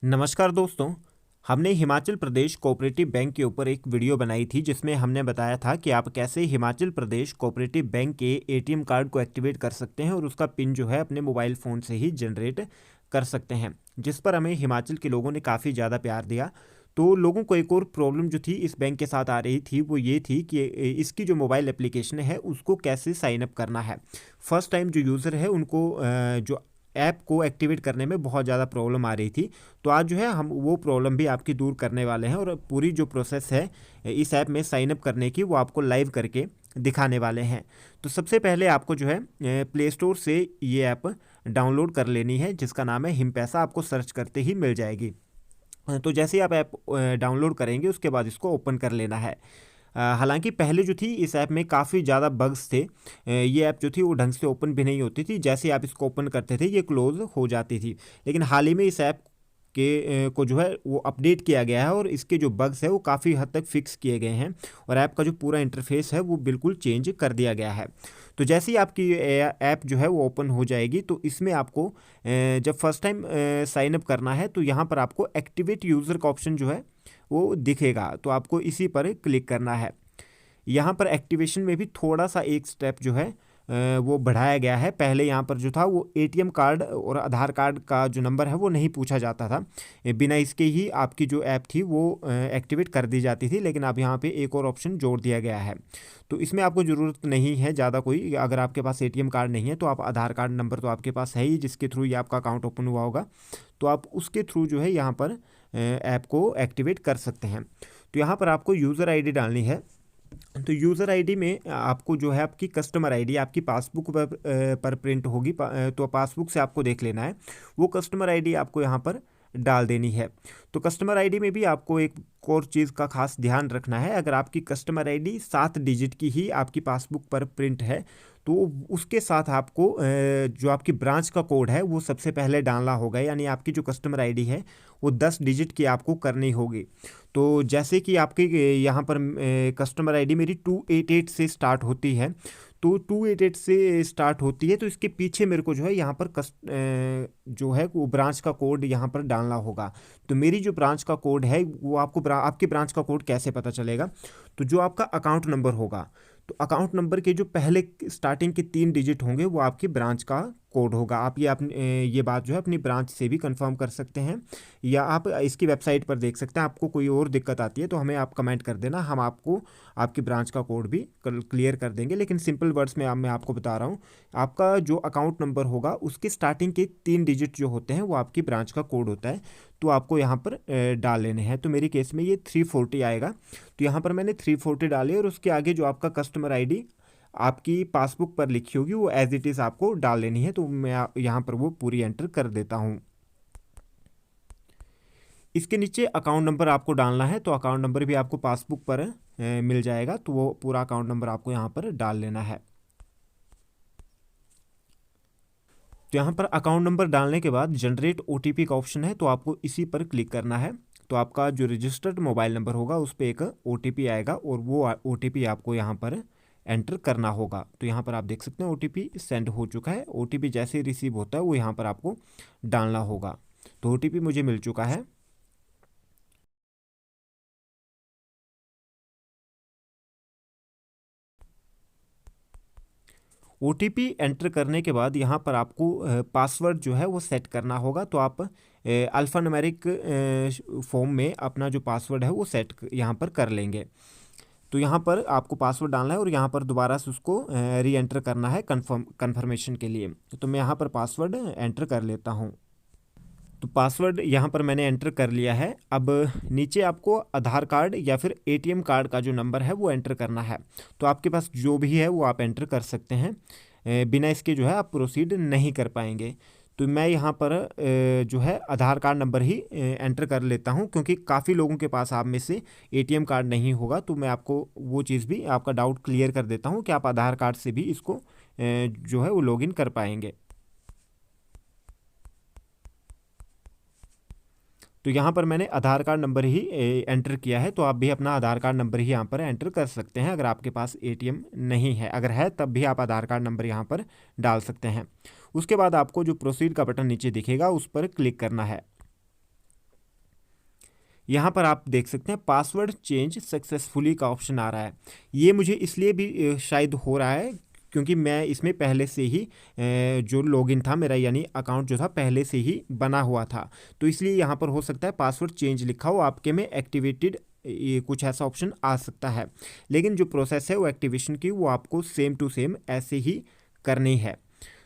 नमस्कार दोस्तों। हमने हिमाचल प्रदेश कोऑपरेटिव बैंक के ऊपर एक वीडियो बनाई थी जिसमें हमने बताया था कि आप कैसे हिमाचल प्रदेश कोऑपरेटिव बैंक के एटीएम कार्ड को एक्टिवेट कर सकते हैं और उसका पिन जो है अपने मोबाइल फ़ोन से ही जनरेट कर सकते हैं, जिस पर हमें हिमाचल के लोगों ने काफ़ी ज़्यादा प्यार दिया। तो लोगों को एक और प्रॉब्लम जो थी इस बैंक के साथ आ रही थी वो ये थी कि इसकी जो मोबाइल एप्लीकेशन है उसको कैसे साइन अप करना है। फर्स्ट टाइम जो यूज़र है उनको जो ऐप को एक्टिवेट करने में बहुत ज़्यादा प्रॉब्लम आ रही थी। तो आज जो है हम वो प्रॉब्लम भी आपकी दूर करने वाले हैं और पूरी जो प्रोसेस है इस ऐप में साइन अप करने की वो आपको लाइव करके दिखाने वाले हैं। तो सबसे पहले आपको जो है प्ले स्टोर से ये ऐप डाउनलोड कर लेनी है जिसका नाम है हिम पैसा। आपको सर्च करते ही मिल जाएगी। तो जैसे ही आप ऐप डाउनलोड करेंगे उसके बाद इसको ओपन कर लेना है। हालांकि पहले जो थी इस ऐप में काफ़ी ज़्यादा बग्स थे। ये ऐप जो थी वो ढंग से ओपन भी नहीं होती थी, जैसे आप इसको ओपन करते थे ये क्लोज़ हो जाती थी। लेकिन हाल ही में इस ऐप के को जो है वो अपडेट किया गया है और इसके जो बग्स है वो काफ़ी हद तक फिक्स किए गए हैं और ऐप का जो पूरा इंटरफेस है वो बिल्कुल चेंज कर दिया गया है। तो जैसे ही आपकी ऐप जो है वो ओपन हो जाएगी तो इसमें आपको जब फर्स्ट टाइम साइन अप करना है तो यहाँ पर आपको एक्टिवेट यूज़र का ऑप्शन जो है वो दिखेगा। तो आपको इसी पर क्लिक करना है। यहाँ पर एक्टिवेशन में भी थोड़ा सा एक स्टेप जो है वो बढ़ाया गया है। पहले यहाँ पर जो था वो एटीएम कार्ड और आधार कार्ड का जो नंबर है वो नहीं पूछा जाता था, बिना इसके ही आपकी जो ऐप थी वो एक्टिवेट कर दी जाती थी। लेकिन अब यहाँ पे एक और ऑप्शन जोड़ दिया गया है। तो इसमें आपको ज़रूरत नहीं है ज़्यादा कोई, अगर आपके पास एटीएम कार्ड नहीं है तो आप आधार कार्ड नंबर तो आपके पास है ही जिसके थ्रू ये आपका अकाउंट ओपन हुआ होगा, तो आप उसके थ्रू जो है यहाँ पर ऐप को एक्टिवेट कर सकते हैं। तो यहाँ पर आपको यूज़र आईडी डालनी है। तो यूज़र आईडी में आपको जो है आपकी कस्टमर आईडी आपकी पासबुक पर प्रिंट होगी। तो पासबुक से आपको देख लेना है, वो कस्टमर आईडी आपको यहाँ पर डाल देनी है। तो कस्टमर आईडी में भी आपको एक और चीज़ का खास ध्यान रखना है। अगर आपकी कस्टमर आईडी 7 डिजिट की ही आपकी पासबुक पर प्रिंट है तो उसके साथ आपको जो आपकी ब्रांच का कोड है वो सबसे पहले डालना होगा। यानी आपकी जो कस्टमर आईडी है वो 10 डिजिट की आपको करनी होगी। तो जैसे कि आपकी यहाँ पर कस्टमर आईडी मेरी 288 से स्टार्ट होती है, तो 288 से स्टार्ट होती है तो इसके पीछे मेरे को जो है यहाँ पर जो है वो ब्रांच का कोड यहाँ पर डालना होगा। तो मेरी जो ब्रांच का कोड है वो आपको आपकी ब्रांच का कोड कैसे पता चलेगा? तो जो आपका अकाउंट नंबर होगा, तो अकाउंट नंबर के जो पहले स्टार्टिंग के 3 डिजिट होंगे वो आपकी ब्रांच का कोड होगा। आप ये बात जो है अपनी ब्रांच से भी कंफर्म कर सकते हैं या आप इसकी वेबसाइट पर देख सकते हैं। आपको कोई और दिक्कत आती है तो हमें आप कमेंट कर देना, हम आपको आपकी ब्रांच का कोड भी क्लियर कर देंगे। लेकिन सिंपल वर्ड्स में मैं आपको बता रहा हूँ, आपका जो अकाउंट नंबर होगा उसके स्टार्टिंग के 3 डिजिट जो होते हैं वो आपकी ब्रांच का कोड होता है। तो आपको यहाँ पर डाल लेने हैं। तो मेरे केस में ये 340 आएगा। तो यहाँ पर मैंने 340 डाली और उसके आगे जो आपका कस्टमर आईडी आपकी पासबुक पर लिखी होगी वो एज इट इज़ आपको डाल लेनी है। तो मैं यहाँ पर वो पूरी एंटर कर देता हूँ। इसके नीचे अकाउंट नंबर आपको डालना है, तो अकाउंट नंबर भी आपको पासबुक पर मिल जाएगा। तो वो पूरा अकाउंट नंबर आपको यहाँ पर डाल लेना है। तो यहाँ पर अकाउंट नंबर डालने के बाद जनरेट ओटीपी का ऑप्शन है, तो आपको इसी पर क्लिक करना है। तो आपका जो रजिस्टर्ड मोबाइल नंबर होगा उस पर एक ओटीपी आएगा और वो ओटीपी आपको यहाँ पर एंटर करना होगा। तो यहाँ पर आप देख सकते हैं ओटीपी सेंड हो चुका है। ओटीपी जैसे ही रिसीव होता है वो यहाँ पर आपको डालना होगा। तो ओटीपी मुझे मिल चुका है। ओटीपी एंटर करने के बाद यहाँ पर आपको पासवर्ड जो है वो सेट करना होगा। तो आप अल्फ़ा न्यूमेरिक फॉर्म में अपना जो पासवर्ड है वो सेट यहाँ पर कर लेंगे। तो यहाँ पर आपको पासवर्ड डालना है और यहाँ पर दोबारा से उसको री एंटर करना है कन्फर्मेशन के लिए। तो मैं यहाँ पर पासवर्ड एंटर कर लेता हूँ। तो पासवर्ड यहाँ पर मैंने एंटर कर लिया है। अब नीचे आपको आधार कार्ड या फिर एटीएम कार्ड का जो नंबर है वो एंटर करना है। तो आपके पास जो भी है वो आप एंटर कर सकते हैं, बिना इसके जो है आप प्रोसीड नहीं कर पाएंगे। तो मैं यहाँ पर जो है आधार कार्ड नंबर ही एंटर कर लेता हूँ, क्योंकि काफ़ी लोगों के पास आप में से एटीएम कार्ड नहीं होगा। तो मैं आपको वो चीज़ भी आपका डाउट क्लियर कर देता हूँ कि आप आधार कार्ड से भी इसको जो है वो लॉगिन कर पाएंगे। तो यहाँ पर मैंने आधार कार्ड नंबर ही एंटर किया है। तो आप भी अपना आधार कार्ड नंबर ही यहाँ पर एंटर कर सकते हैं अगर आपके पास एटीएम नहीं है। अगर है तब भी आप आधार कार्ड नंबर यहाँ पर डाल सकते हैं। उसके बाद आपको जो प्रोसीड का बटन नीचे दिखेगा उस पर क्लिक करना है। यहाँ पर आप देख सकते हैं पासवर्ड चेंज सक्सेसफुली का ऑप्शन आ रहा है। ये मुझे इसलिए भी शायद हो रहा है क्योंकि मैं इसमें पहले से ही जो लॉगिन था मेरा, यानी अकाउंट जो था पहले से ही बना हुआ था, तो इसलिए यहाँ पर हो सकता है पासवर्ड चेंज लिखा हो आपके में एक्टिवेटेड, ये कुछ ऐसा ऑप्शन आ सकता है। लेकिन जो प्रोसेस है वो एक्टिवेशन की, वो आपको सेम टू सेम ऐसे ही करनी है।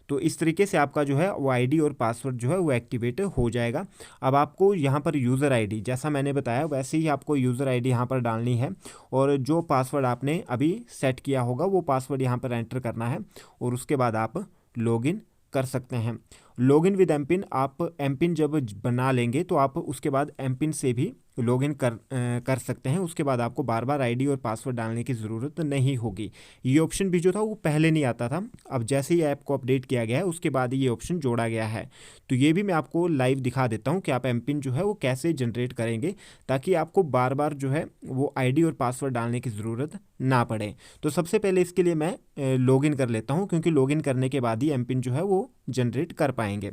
तो इस तरीके से आपका जो है वो आईडी और पासवर्ड जो है वो एक्टिवेट हो जाएगा। अब आपको यहाँ पर यूज़र आईडी, जैसा मैंने बताया वैसे ही आपको यूज़र आईडी यहाँ पर डालनी है, और जो पासवर्ड आपने अभी सेट किया होगा वो पासवर्ड यहाँ पर एंटर करना है, और उसके बाद आप लॉगिन कर सकते हैं। लॉगिन विद एमपिन, आप एमपिन जब बना लेंगे तो आप उसके बाद एमपिन से भी लॉगिन कर सकते हैं। उसके बाद आपको बार बार आईडी और पासवर्ड डालने की ज़रूरत नहीं होगी। ये ऑप्शन भी जो था वो पहले नहीं आता था, अब जैसे ही ऐप को अपडेट किया गया है उसके बाद ये ऑप्शन जोड़ा गया है। तो ये भी मैं आपको लाइव दिखा देता हूँ कि आप एमपिन जो है वो कैसे जनरेट करेंगे, ताकि आपको बार बार जो है वो आईडी और पासवर्ड डालने की ज़रूरत ना पड़े। तो सबसे पहले इसके लिए मैं लॉगिन कर लेता हूँ, क्योंकि लॉगिन करने के बाद ही एमपिन जो है वो जनरेट कर पाएंगे।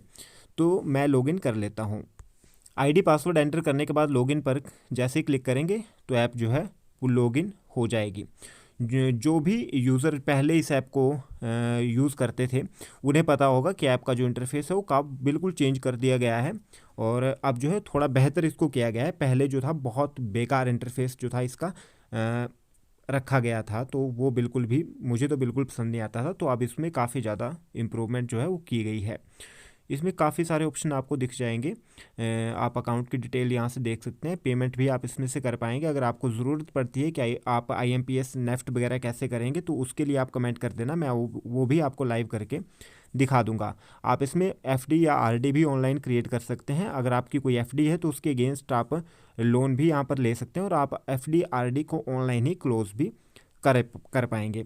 तो मैं लॉगिन कर लेता हूँ। आईडी पासवर्ड एंटर करने के बाद लॉगिन पर जैसे ही क्लिक करेंगे तो ऐप जो है वो लॉगिन हो जाएगी। जो भी यूज़र पहले इस ऐप को यूज़ करते थे उन्हें पता होगा कि ऐप का जो इंटरफेस है वो बिल्कुल चेंज कर दिया गया है, और अब जो है थोड़ा बेहतर इसको किया गया है। पहले जो था बहुत बेकार इंटरफेस जो था इसका रखा गया था, तो वो बिल्कुल भी, मुझे तो बिल्कुल पसंद नहीं आता था। तो अब इसमें काफ़ी ज़्यादा इम्प्रूवमेंट जो है वो की गई है। इसमें काफ़ी सारे ऑप्शन आपको दिख जाएंगे। आप अकाउंट की डिटेल यहाँ से देख सकते हैं। पेमेंट भी आप इसमें से कर पाएंगे। अगर आपको ज़रूरत पड़ती है कि आप IMPS नेफ्ट वगैरह कैसे करेंगे, तो उसके लिए आप कमेंट कर देना, मैं वो भी आपको लाइव करके दिखा दूंगा। आप इसमें FD या RD भी ऑनलाइन क्रिएट कर सकते हैं। अगर आपकी कोई FD है तो उसके अगेंस्ट आप लोन भी यहाँ पर ले सकते हैं, और आप FD RD को ऑनलाइन ही क्लोज भी कर पाएंगे।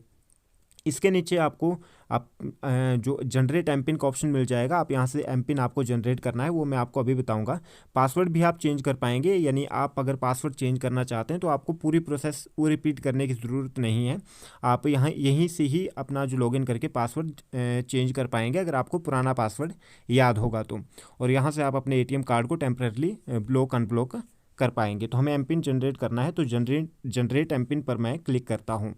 इसके नीचे आपको जो जनरेट एमपिन का ऑप्शन मिल जाएगा। आप यहाँ से एमपिन आपको जनरेट करना है, वो मैं आपको अभी बताऊंगा। पासवर्ड भी आप चेंज कर पाएंगे, यानी आप अगर पासवर्ड चेंज करना चाहते हैं तो आपको पूरी प्रोसेस वो रिपीट करने की ज़रूरत नहीं है। आप यहीं से ही अपना जो लॉगिन करके पासवर्ड चेंज कर पाएंगे, अगर आपको पुराना पासवर्ड याद होगा तो। और यहाँ से आप अपने ATM कार्ड को टेम्परेरी ब्लॉक अनब्लॉक कर पाएंगे। तो हमें एमपिन जनरेट करना है, तो जनरेट एमपिन पर मैं क्लिक करता हूँ।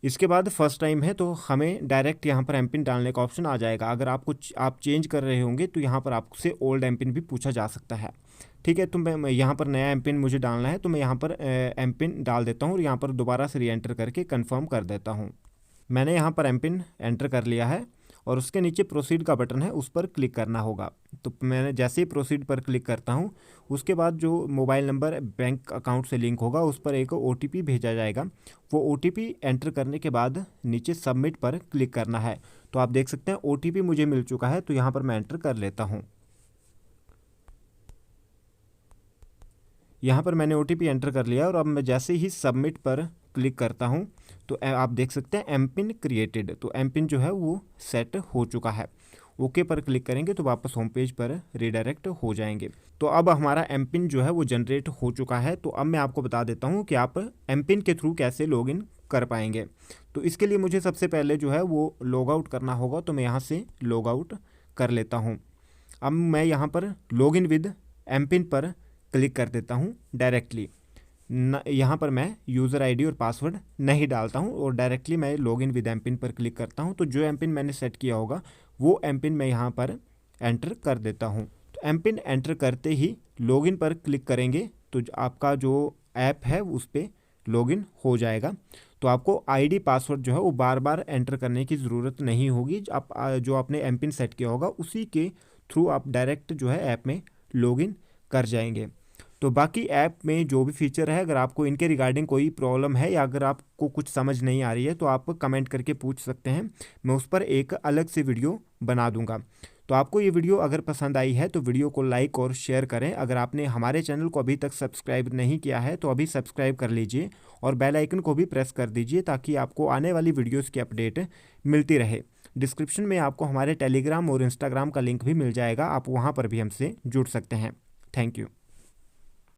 इसके बाद फर्स्ट टाइम है तो हमें डायरेक्ट यहाँ पर एमपिन डालने का ऑप्शन आ जाएगा। अगर आप चेंज कर रहे होंगे तो यहाँ पर आपसे ओल्ड एमपिन भी पूछा जा सकता है। ठीक है, तो मैं यहाँ पर नया एमपिन मुझे डालना है, तो मैं यहाँ पर एमपिन डाल देता हूँ और यहाँ पर दोबारा से री एंटर करके कंफर्म कर देता हूँ। मैंने यहाँ पर एमपिन एंटर कर लिया है, और उसके नीचे प्रोसीड का बटन है, उस पर क्लिक करना होगा। तो मैंने जैसे ही प्रोसीड पर क्लिक करता हूँ, उसके बाद जो मोबाइल नंबर बैंक अकाउंट से लिंक होगा उस पर एक OTP भेजा जाएगा। वो OTP एंटर करने के बाद नीचे सबमिट पर क्लिक करना है। तो आप देख सकते हैं OTP मुझे मिल चुका है, तो यहाँ पर मैं एंटर कर लेता हूँ। यहाँ पर मैंने OTP एंटर कर लिया, और अब मैं जैसे ही सबमिट पर क्लिक करता हूँ तो आप देख सकते हैं एमपिन क्रिएटेड, तो एमपिन जो है वो सेट हो चुका है। ओके पर क्लिक करेंगे तो वापस होम पेज पर रीडायरेक्ट हो जाएंगे। तो अब हमारा एमपिन जो है वो जनरेट हो चुका है। तो अब मैं आपको बता देता हूँ कि आप एमपिन के थ्रू कैसे लॉगिन कर पाएंगे। तो इसके लिए मुझे सबसे पहले जो है वो लॉग आउट करना होगा, तो मैं यहाँ से लॉग आउट कर लेता हूँ। अब मैं यहाँ पर लॉगिन विद एमपिन पर क्लिक कर देता हूँ डायरेक्टली। यहाँ पर मैं यूज़र आईडी और पासवर्ड नहीं डालता हूँ, और डायरेक्टली मैं लॉगिन विद एमपिन पर क्लिक करता हूँ। तो जो एमपिन मैंने सेट किया होगा वो एमपिन मैं यहाँ पर एंटर कर देता हूँ। तो एमपिन एंटर करते ही लॉगिन पर क्लिक करेंगे तो आपका जो ऐप है उस पर लॉगिन हो जाएगा। तो आपको आईडी पासवर्ड जो है वो बार बार एंटर करने की ज़रूरत नहीं होगी। आप जो आपने एमपिन सेट किया होगा उसी के थ्रू आप डायरेक्ट जो है ऐप में लॉगिन कर जाएंगे। तो बाकी ऐप में जो भी फीचर है, अगर आपको इनके रिगार्डिंग कोई प्रॉब्लम है या अगर आपको कुछ समझ नहीं आ रही है तो आप कमेंट करके पूछ सकते हैं, मैं उस पर एक अलग से वीडियो बना दूंगा। तो आपको ये वीडियो अगर पसंद आई है तो वीडियो को लाइक और शेयर करें। अगर आपने हमारे चैनल को अभी तक सब्सक्राइब नहीं किया है तो अभी सब्सक्राइब कर लीजिए, और बेल आइकन को भी प्रेस कर दीजिए ताकि आपको आने वाली वीडियोज़ की अपडेट मिलती रहे। डिस्क्रिप्शन में आपको हमारे टेलीग्राम और इंस्टाग्राम का लिंक भी मिल जाएगा, आप वहाँ पर भी हमसे जुड़ सकते हैं। Thank you.